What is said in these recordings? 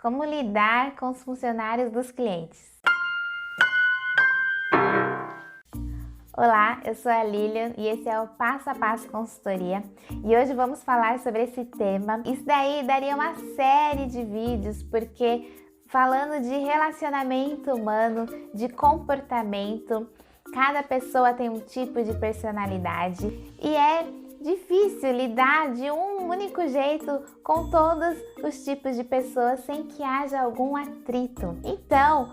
Como lidar com os funcionários dos clientes? Olá, eu sou a Lilian e esse é o Passo a Passo Consultoria e hoje vamos falar sobre esse tema. Isso daí daria uma série de vídeos porque falando de relacionamento humano, de comportamento, cada pessoa tem um tipo de personalidade e é difícil lidar de um único jeito com todos os tipos de pessoas sem que haja algum atrito. Então,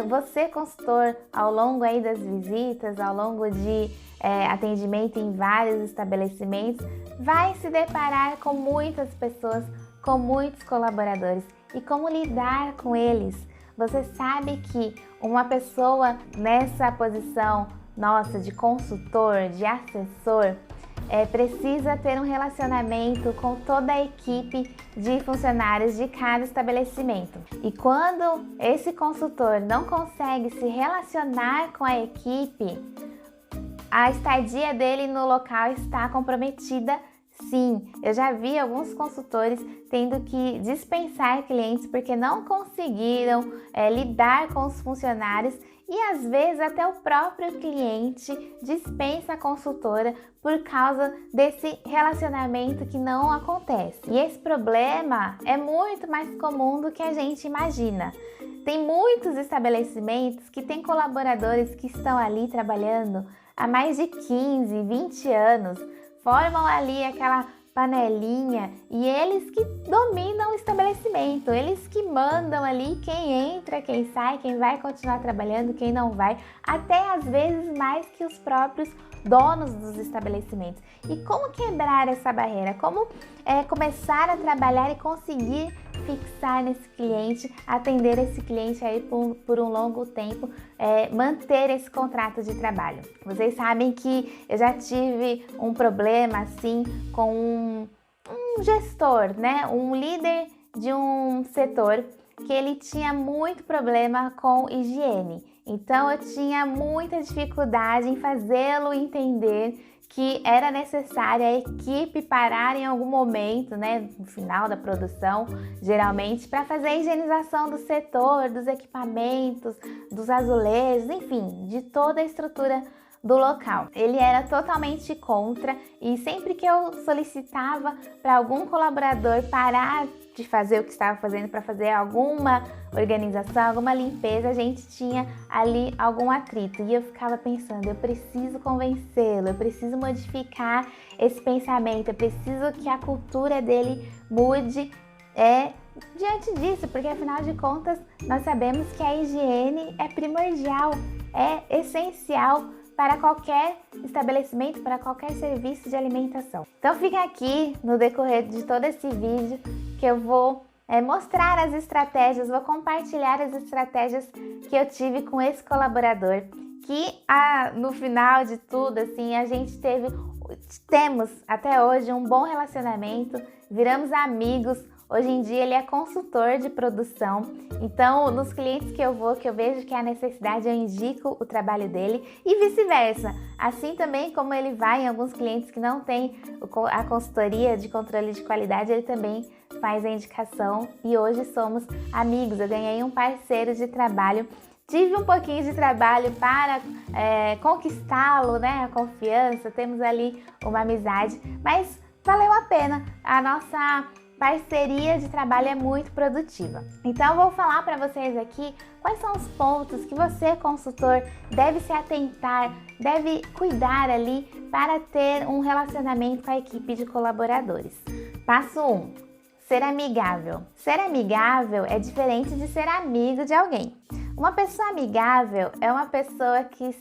você consultor, ao longo aí das visitas, ao longo de atendimento em vários estabelecimentos, vai se deparar com muitas pessoas, com muitos colaboradores e como lidar com eles. Você sabe que uma pessoa nessa posição nossa de consultor, de assessor, precisa ter um relacionamento com toda a equipe de funcionários de cada estabelecimento. E quando esse consultor não consegue se relacionar com a equipe, a estadia dele no local está comprometida. Sim, eu já vi alguns consultores tendo que dispensar clientes porque não conseguiram lidar com os funcionários e às vezes até o próprio cliente dispensa a consultora por causa desse relacionamento que não acontece. E esse problema é muito mais comum do que a gente imagina. Tem muitos estabelecimentos que têm colaboradores que estão ali trabalhando há mais de 15, 20 anos, formam ali aquela panelinha e eles que dominam o estabelecimento, eles que mandam ali quem entra, quem sai, quem vai continuar trabalhando, quem não vai, até às vezes mais que os próprios donos dos estabelecimentos. E como quebrar essa barreira? Como começar a trabalhar e conseguir fixar nesse cliente, atender esse cliente aí por um longo tempo, manter esse contrato de trabalho. Vocês sabem que eu já tive um problema assim com um gestor, né? Um líder de um setor que ele tinha muito problema com higiene. Então eu tinha muita dificuldade em fazê-lo entender que era necessário a equipe parar em algum momento, né, no final da produção, geralmente, para fazer a higienização do setor, dos equipamentos, dos azulejos, enfim, de toda a estrutura do local. Ele era totalmente contra e sempre que eu solicitava para algum colaborador parar de fazer o que estava fazendo para fazer alguma organização, alguma limpeza, a gente tinha ali algum atrito. E eu ficava pensando, eu preciso convencê-lo, eu preciso modificar esse pensamento, eu preciso que a cultura dele mude diante disso, porque afinal de contas nós sabemos que a higiene é primordial, é essencial para qualquer estabelecimento, para qualquer serviço de alimentação. Então fica aqui no decorrer de todo esse vídeo que eu vou mostrar as estratégias, vou compartilhar as estratégias que eu tive com esse colaborador, que no final de tudo, assim, a gente temos até hoje um bom relacionamento, viramos amigos. Hoje em dia ele é consultor de produção, então nos clientes que eu vejo que há necessidade, eu indico o trabalho dele e vice-versa. Assim também como ele vai em alguns clientes que não têm a consultoria de controle de qualidade, ele também faz a indicação e hoje somos amigos. Eu ganhei um parceiro de trabalho, tive um pouquinho de trabalho para conquistá-lo, né, a confiança, temos ali uma amizade, mas valeu a pena. A nossa parceria de trabalho é muito produtiva. Então eu vou falar para vocês aqui quais são os pontos que você, consultor, deve se atentar, deve cuidar ali para ter um relacionamento com a equipe de colaboradores. Passo 1. Ser amigável. Ser amigável é diferente de ser amigo de alguém. Uma pessoa amigável é uma pessoa que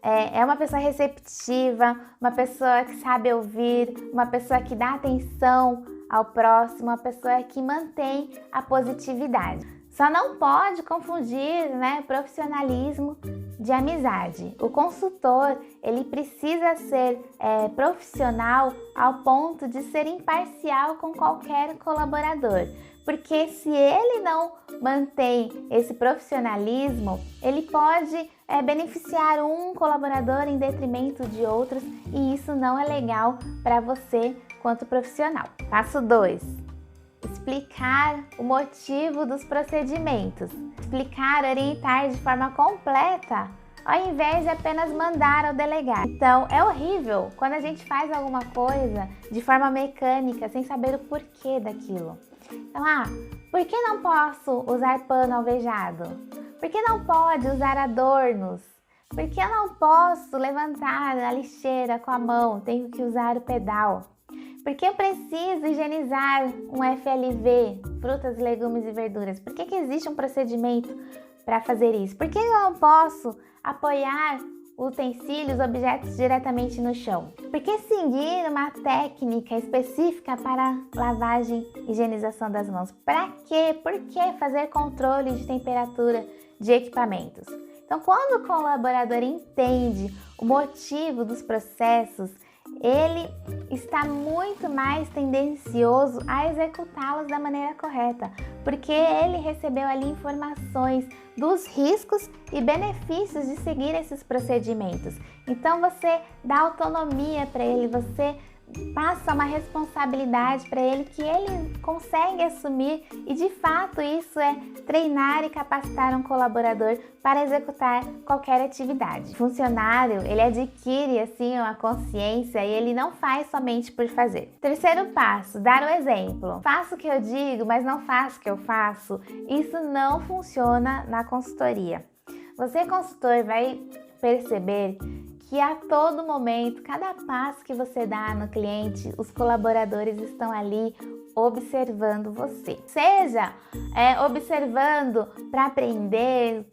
é uma pessoa receptiva, uma pessoa que sabe ouvir, uma pessoa que dá atenção ao próximo, uma pessoa que mantém a positividade. Só não pode confundir, né, profissionalismo de amizade. O consultor, ele precisa ser profissional ao ponto de ser imparcial com qualquer colaborador. Porque se ele não mantém esse profissionalismo, ele pode beneficiar um colaborador em detrimento de outros e isso não é legal para você quanto profissional. Passo 2. explicar o motivo dos procedimentos, explicar, orientar de forma completa, ao invés de apenas mandar ou delegar. Então, é horrível quando a gente faz alguma coisa de forma mecânica, sem saber o porquê daquilo. Então, por que não posso usar pano alvejado? Por que não pode usar adornos? Por que eu não posso levantar a lixeira com a mão? Tenho que usar o pedal. Por que eu preciso higienizar um FLV, frutas, legumes e verduras? Por que existe um procedimento para fazer isso? Por que eu não posso apoiar utensílios, objetos diretamente no chão? Por que seguir uma técnica específica para lavagem e higienização das mãos? Para quê? Por que fazer controle de temperatura de equipamentos? Então, quando o colaborador entende o motivo dos processos, ele está muito mais tendencioso a executá-los da maneira correta, porque ele recebeu ali informações dos riscos e benefícios de seguir esses procedimentos. Então você dá autonomia para ele, você passa uma responsabilidade para ele que ele consegue assumir, e de fato isso é treinar e capacitar um colaborador para executar qualquer atividade. O funcionário, ele adquire assim uma consciência e ele não faz somente por fazer. Terceiro passo, dar o exemplo. Faço o que eu digo, mas não faço o que eu faço. Isso não funciona na consultoria. Você, consultor, vai perceber que a todo momento, cada passo que você dá no cliente, os colaboradores estão ali observando você. Seja observando para aprender,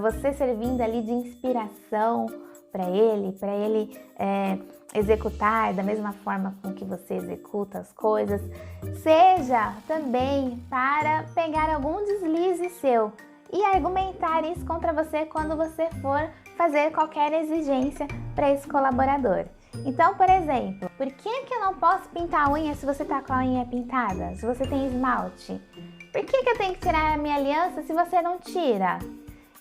você servindo ali de inspiração para ele executar da mesma forma com que você executa as coisas. Seja também para pegar algum deslize seu e argumentar isso contra você quando você for fazer qualquer exigência para esse colaborador. Então, por exemplo, por que eu não posso pintar a unha se você está com a unha pintada? Se você tem esmalte? Por que eu tenho que tirar a minha aliança se você não tira?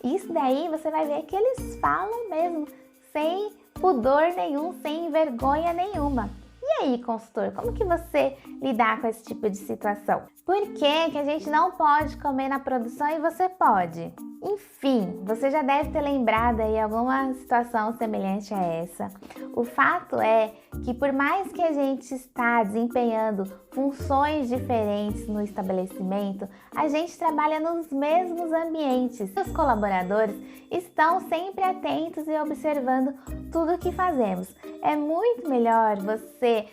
Isso daí você vai ver que eles falam mesmo, sem pudor nenhum, sem vergonha nenhuma. E aí, consultor, como que você lidar com esse tipo de situação? Por que a gente não pode comer na produção e você pode? Enfim, você já deve ter lembrado aí alguma situação semelhante a essa. O fato é que por mais que a gente está desempenhando funções diferentes no estabelecimento, a gente trabalha nos mesmos ambientes. Os colaboradores estão sempre atentos e observando tudo o que fazemos. É muito melhor você,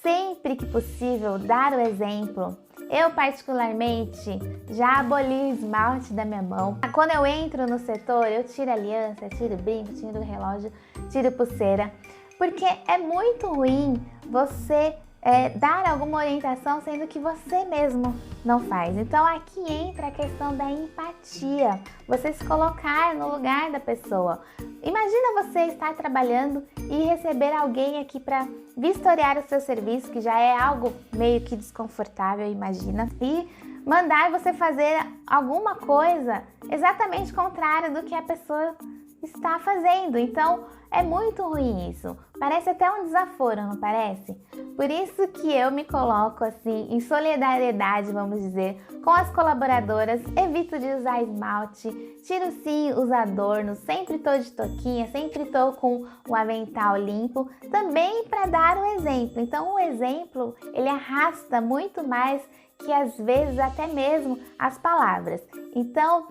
sempre que possível, dar o exemplo. Eu, particularmente, já aboli o esmalte da minha mão. Quando eu entro no setor, eu tiro a aliança, tiro o brinco, tiro o relógio, tiro a pulseira, porque é muito ruim você dar alguma orientação sendo que você mesmo não faz. Então aqui entra a questão da empatia, você se colocar no lugar da pessoa. Imagina você estar trabalhando e receber alguém aqui para vistoriar o seu serviço, que já é algo meio que desconfortável, imagina, e mandar você fazer alguma coisa exatamente contrária do que a pessoa está fazendo. Então é muito ruim isso. Parece até um desaforo, não parece? Por isso que eu me coloco assim em solidariedade, vamos dizer, com as colaboradoras, evito de usar esmalte, tiro sim os adornos, sempre tô de touquinha, sempre tô com o avental limpo, também para dar o exemplo. Então o exemplo, ele arrasta muito mais que às vezes até mesmo as palavras. Então,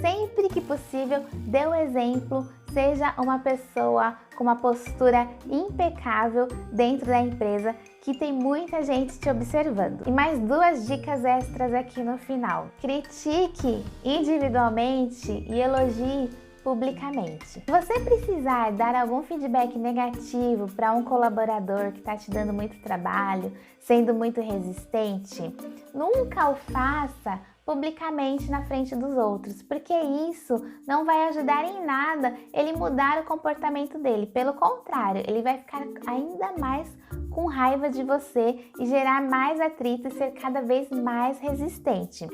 sempre que possível, dê o exemplo, seja uma pessoa com uma postura impecável dentro da empresa, que tem muita gente te observando. E mais 2 dicas extras aqui no final. Critique individualmente e elogie publicamente. Se você precisar dar algum feedback negativo para um colaborador que está te dando muito trabalho, sendo muito resistente, nunca o faça publicamente na frente dos outros, porque isso não vai ajudar em nada ele mudar o comportamento dele. Pelo contrário, ele vai ficar ainda mais com raiva de você e gerar mais atrito e ser cada vez mais resistente.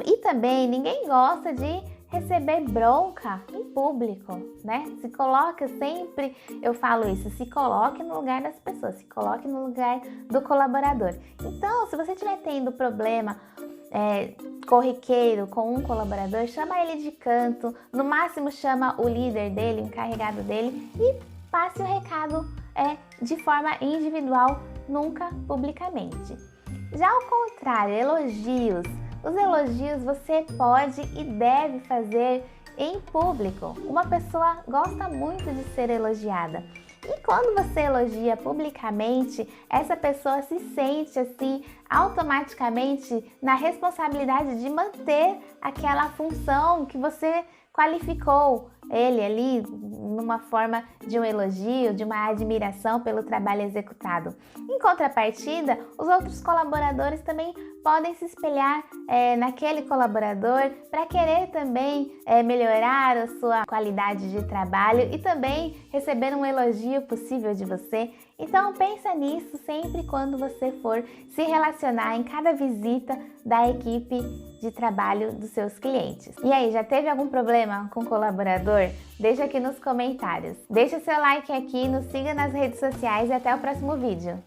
E também ninguém gosta de receber bronca em público, né? Se coloca sempre, eu falo isso, se coloque no lugar das pessoas, se coloque no lugar do colaborador. Então, se você estiver tendo problema corriqueiro com um colaborador, chama ele de canto, no máximo chama o líder dele, o encarregado dele e passe o recado de forma individual, nunca publicamente. Já ao contrário, elogios. Os elogios você pode e deve fazer em público. Uma pessoa gosta muito de ser elogiada. E quando você elogia publicamente, essa pessoa se sente assim automaticamente na responsabilidade de manter aquela função que você qualificou ele ali numa forma de um elogio, de uma admiração pelo trabalho executado. Em contrapartida, os outros colaboradores também podem se espelhar naquele colaborador para querer também melhorar a sua qualidade de trabalho e também receber um elogio possível de você. Então pensa nisso sempre quando você for se relacionar em cada visita da equipe de trabalho dos seus clientes. E aí, já teve algum problema com o colaborador? Deixa aqui nos comentários. Deixa seu like aqui, nos siga nas redes sociais e até o próximo vídeo.